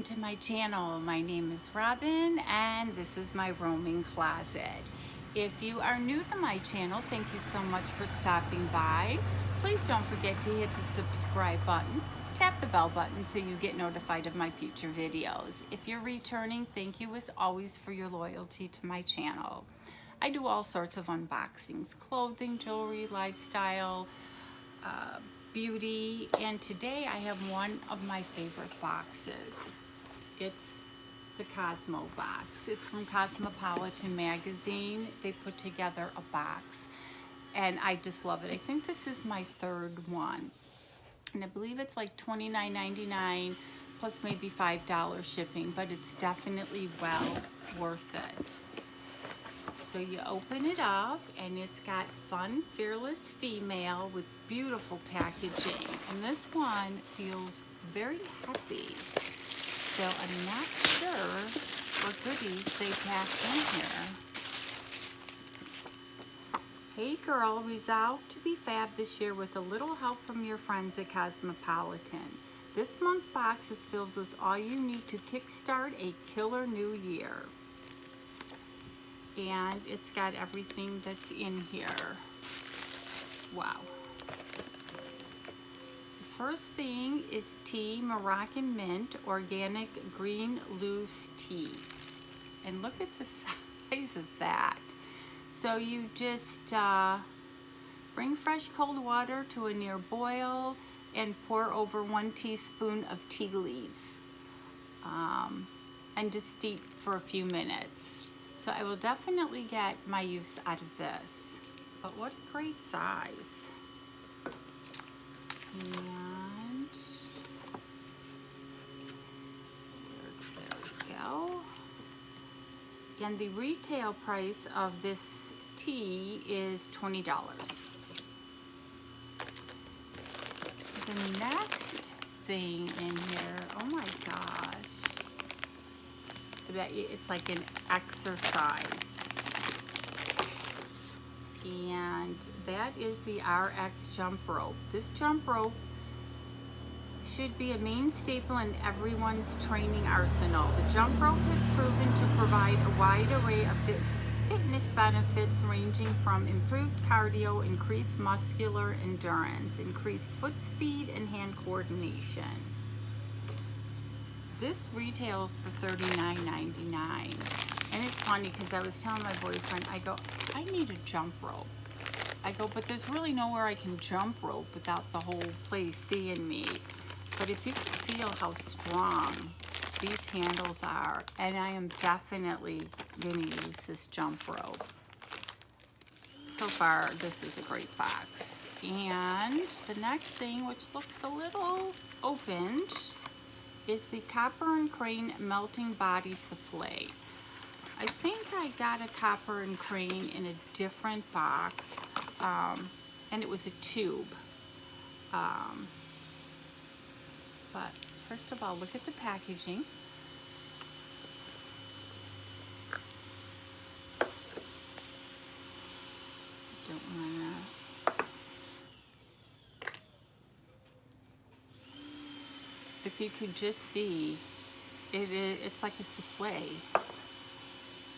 to my channel. My name is Robin and this is my roaming closet. If you are new to my channel, thank you so much for stopping by. Please don't forget to hit the subscribe button. Tap the bell button so you get notified of my future videos. If you're returning, thank you as always for your loyalty to my channel. I do all sorts of unboxings, clothing, jewelry, lifestyle, beauty, and today I have one of my favorite boxes. It's the Cosmo box. It's from Cosmopolitan magazine. They put together a box and I just love it. I think this is my third one and I believe it's like $29.99 plus maybe $5 shipping, but it's definitely well worth it. So you open it up and it's got Fun Fearless Female with beautiful packaging. And this one feels very heavy. So I'm not sure what goodies they packed in here. Hey girl, resolve to be fab this year with a little help from your friends at Cosmopolitan. This month's box is filled with all you need to kickstart a killer new year. And it's got everything that's in here. Wow. The first thing is tea, Moroccan mint, organic green loose tea. And look at the size of that. So you just bring fresh cold water to a near boil and pour over 1 teaspoon of tea leaves. And just steep for a few minutes. So I will definitely get my use out of this. But what a great size. And there we go. And the retail price of this tea is $20. The next thing in here, oh my gosh. I bet you it's like an exercise. And that is the RX jump rope. This jump rope should be a main staple in everyone's training arsenal. The jump rope has proven to provide a wide array of fitness benefits ranging from improved cardio, increased muscular endurance, increased foot speed, and hand coordination. This retails for $39.99. And it's funny because I was telling my boyfriend, I go, I need a jump rope. I go, but there's really nowhere I can jump rope without the whole place seeing me. But if you can feel how strong these handles are, and I am definitely going to use this jump rope. So far, this is a great box. And the next thing, which looks a little opened, is the Copper and Crane Melting Body Souffle. I think I got a Copper and Crane in a different box, and it was a tube. But first of all, look at the packaging. Don't wanna. If you could just see, it's like a souffle.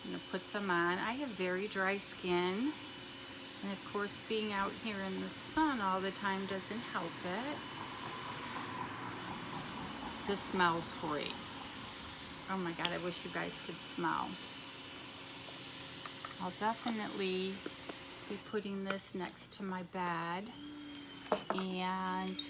I'm gonna put some on. I have very dry skin, and of course being out here in the sun all the time doesn't help it. This smells great. Oh my God, I wish you guys could smell. I'll definitely be putting this next to my bed. And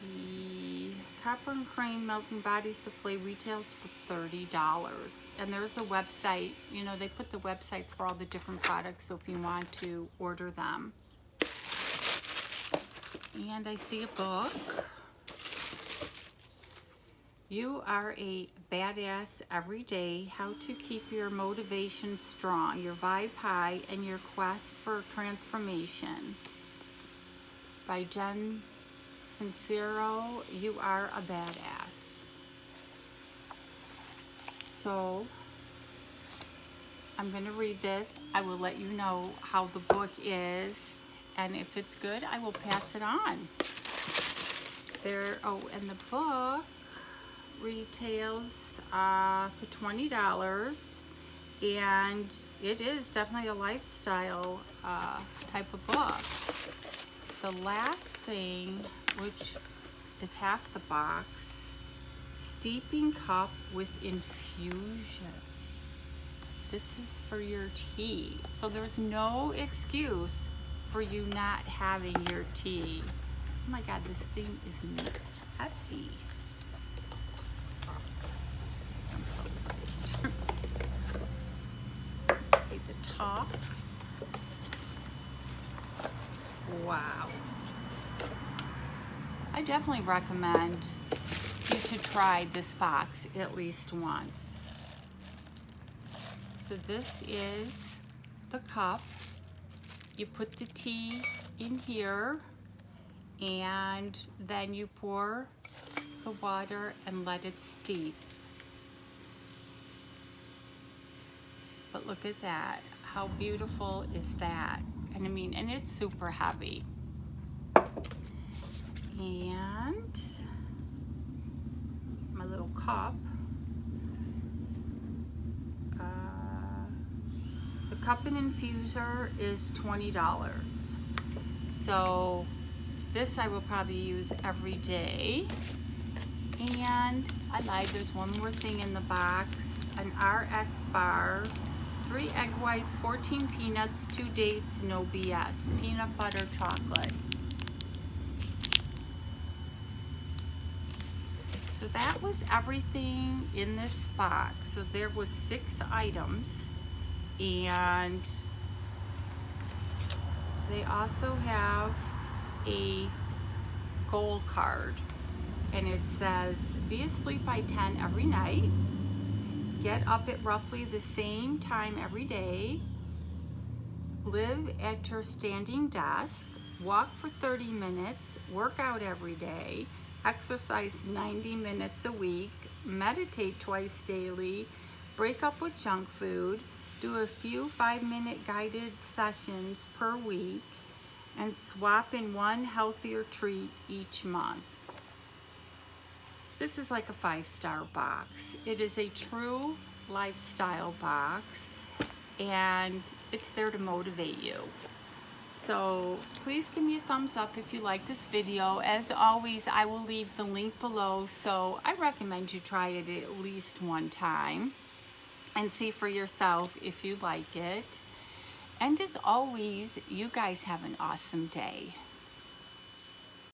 the Copper and Crane Melting Body Souffle retails for $30. And there's a website, you know, they put the websites for all the different products, so if you want to order them. And I see a book. You are a badass every day. How to keep your motivation strong, your vibe high, and your quest for transformation. By Jen Sincero. You are a badass. So I'm going to read this. I will let you know how the book is, and if it's good, I will pass it on. And the book retails for $20, and it is definitely a lifestyle type of book. The last thing, which is half the box, steeping cup with infusion. This is for your tea. So there's no excuse for you not having your tea. Oh my God, this thing is heavy. I'm so excited. This will be the top. Wow. I definitely recommend you to try this box at least once. So this is the cup. You put the tea in here, and then you pour the water and let it steep. But look at that. How beautiful is that? And I mean, and it's super heavy. And my little cup. The cup and infuser is $20. So this I will probably use every day. And there's one more thing in the box, an RX bar, 3 egg whites, 14 peanuts, 2 dates, no BS, peanut butter chocolate. So that was everything in this box. So there was 6 items, and they also have a goal card, and it says, be asleep by 10 every night, get up at roughly the same time every day, live at your standing desk, walk for 30 minutes, work out every day, exercise 90 minutes a week, meditate twice daily, break up with junk food, do a few 5-minute guided sessions per week, and swap in 1 healthier treat each month. This is like a 5-star box. It is a true lifestyle box, and it's there to motivate you. So please give me a thumbs up if you like this video. As always, I will leave the link below, so I recommend you try it at least one time and see for yourself if you like it. And as always, you guys have an awesome day.